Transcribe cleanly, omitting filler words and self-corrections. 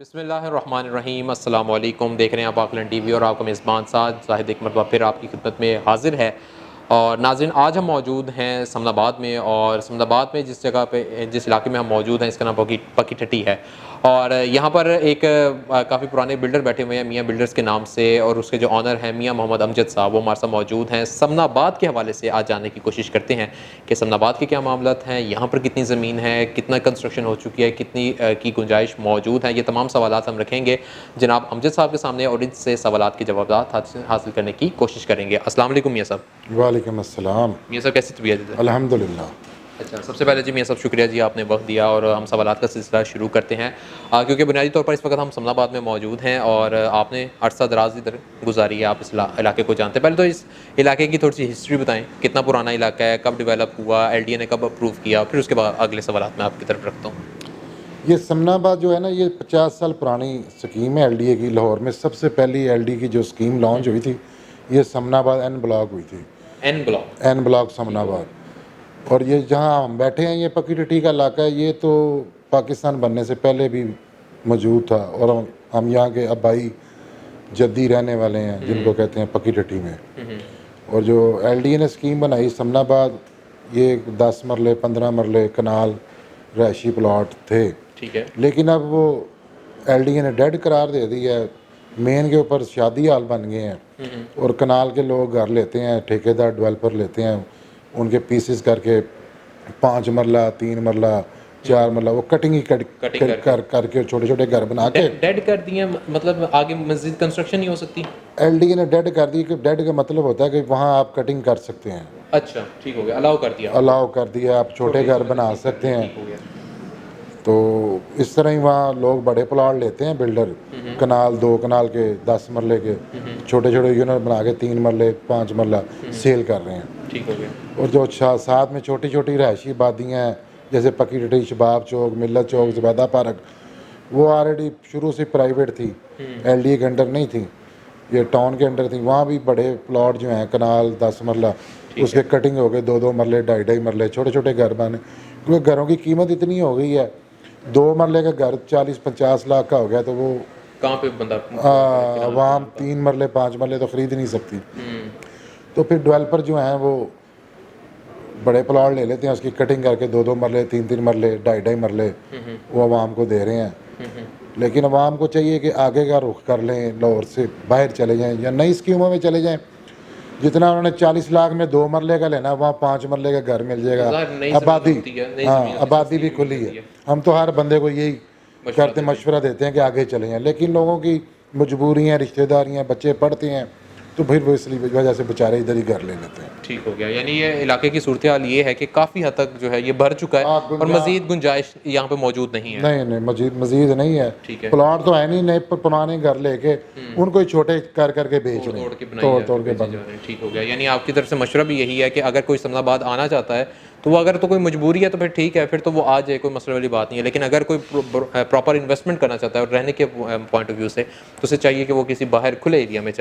बिस्मिल्लाहिर्रहमानिर्रहीम, अस्सलाम वालेकुम। देख रहे हैं आप पाकलैंड टीवी और आपका मेज़बान साथ जाहिद एक मरतबा फिर आपकी खिदमत में हाजिर है। और नाज़रीन, आज हम मौजूद हैं समनाबाद में, और समनाबाद में जिस जगह पे जिस इलाके में हम मौजूद हैं इसका नाम पकी टट्टी है। और यहाँ पर एक काफ़ी पुराने बिल्डर बैठे हुए हैं मियाँ बिल्डर्स के नाम से, और उसके जो ऑनर हैं मियाँ मोहम्मद अमजद साहब, वो हमारे साथ मौजूद हैं। समनाबाद के हवाले से आज जानने की कोशिश करते हैं कि समनाबाद के क्या मामलात हैं, यहाँ पर कितनी ज़मीन है, कितना कंस्ट्रक्शन हो चुकी है, कितनी की गुंजाइश मौजूद है। ये तमाम सवालात हम रखेंगे जनाब अमजद साहब के सामने, और इनसे सवालात के जवाब हासिल करने की कोशिश करेंगे। अस्सलाम वालेकुम मियाँ साहब। वालेकुम अस्सलाम। मियाँ साहब कैसी तबीयत है? अल्हम्दुलिल्लाह। अच्छा, सबसे पहले जी मियाँ साहब शुक्रिया जी, आपने वक्त दिया, और हम सवालात का सिलसिला शुरू करते हैं। क्योंकि बुनियादी तौर पर इस वक्त हम समनाबाद में मौजूद हैं और आपने अरसा दराज इधर गुजारी है, आप इस इलाके को जानते हैं। पहले तो इस इलाके की थोड़ी सी हिस्ट्री बताएं, कितना पुराना इलाका है, कब डेवलप हुआ, LDA ने कब अप्रूव किया, फिर उसके बाद अगले सवालात मैं आपकी तरफ रखता हूँ। ये समनाबाद जो है ना, ये 50 साल पुरानी स्कीम है LDA की। लाहौर में सबसे पहली LDA की जो स्कीम लॉन्च हुई थी, ये समनाबाद N ब्लॉक हुई थी। N block Samanabad. और ये जहाँ हम बैठे हैं, ये पकी टट्टी का इलाका है। ये तो पाकिस्तान बनने से पहले भी मौजूद था, और हम यहाँ के आबाई जद्दी रहने वाले हैं, जिनको कहते हैं पकी टट्टी में। और जो LDA ने स्कीम बनाई समनाबाद, ये 10 मरले 15 मरले कनाल रहायशी प्लाट थे, ठीक है। लेकिन अब वो LDA ने डेड करार दे दिया है। मेन के ऊपर शादी हाल बन गए हैं, और कनाल के लोग घर लेते हैं, ठेकेदार डेवलपर लेते हैं, उनके पीसेस करके 5 मरला 3 मरला 4 मरला वो कटिंग ही करके छोटे छोटे घर बना के डेड कर दिए। मतलब आगे मस्जिद कंस्ट्रक्शन नहीं हो सकती? LDA ने डेड कर दी। कि डेड का मतलब होता है कि वहाँ आप कटिंग कर सकते हैं। अच्छा, ठीक हो गया, अलाउ कर दिया, आप छोटे घर बना सकते हैं। तो इस तरह ही वहाँ लोग बड़े प्लाट लेते हैं, बिल्डर कनाल 2 कनाल के 10 मरले के छोटे छोटे यूनिट बना के 3 मरले 5 मरला सेल कर रहे हैं। ठीक हो गया। और जो साथ में छोटी छोटी रहायशी आबादियाँ हैं, जैसे पकी टट्टी, शबाब चौक, मिल्लत चौक, ज़ुबैदा पार्क, वो ऑलरेडी शुरू से प्राइवेट थी, LDA के अंडर नहीं थी, ये टाउन के अंडर थी। वहाँ भी बड़े प्लॉट जो हैं कनाल 10 मरला, उसके कटिंग हो गए 2-2 मरले 2.5 मरले छोटे छोटे घर बने। क्योंकि घरों की कीमत इतनी हो गई है, 2 मरले का घर 40-50 लाख का हो गया, तो वो कहाँ पे बंदा आवाम 3 मरले 5 मरले तो ख़रीद नहीं सकती। तो फिर डेवलपर जो हैं वो बड़े प्लाट ले लेते हैं, उसकी कटिंग करके 2-2 मरले 3-3 मरले 2.5 मरले वो आवाम को दे रहे हैं। लेकिन आवाम को चाहिए कि आगे का रुख कर लें, लाहौर से बाहर चले जाएं या नई स्कीमों में चले जाएं। जितना उन्होंने 40 लाख में 2 मरले का लेना, वहाँ 5 मरले का घर मिल जाएगा। आबादी भी खुली है। हम तो हर बंदे को यही करते मशवरा देते हैं कि आगे चले जाएं, लेकिन लोगों की मजबूरियाँ, रिश्तेदारियाँ, बच्चे पढ़ते हैं, तो फिर वो इसलिए वजह से बेचारे इधर ही घर ले लेते हैं। ठीक हो गया। यानी ये इलाके की सूरत हाल ये है कि काफ़ी हद तक जो है ये भर चुका है, और मजीद गुंजाइश यहाँ पे मौजूद नहीं है। नहीं मजीद नहीं है। प्लाट तो है नहीं, नए पुराने घर लेके उनको ही छोटे करके बेच रहे हैं, तोड़ के बन। ठीक हो गया। यानी आपकी तरफ से मशवरा भी यही है कि अगर कोई समनाबाद आना चाहता है तो वो अगर तो कोई मजबूरी है तो फिर ठीक है, फिर तो वो आ जाए, कोई मसले वाली बात नहीं है। लेकिन अगर कोई प्रॉपर इन्वेस्टमेंट करना चाहता है और रहने के पॉइंट ऑफ व्यू से, तो उसे चाहिए कि वो किसी बाहर खुले एरिया में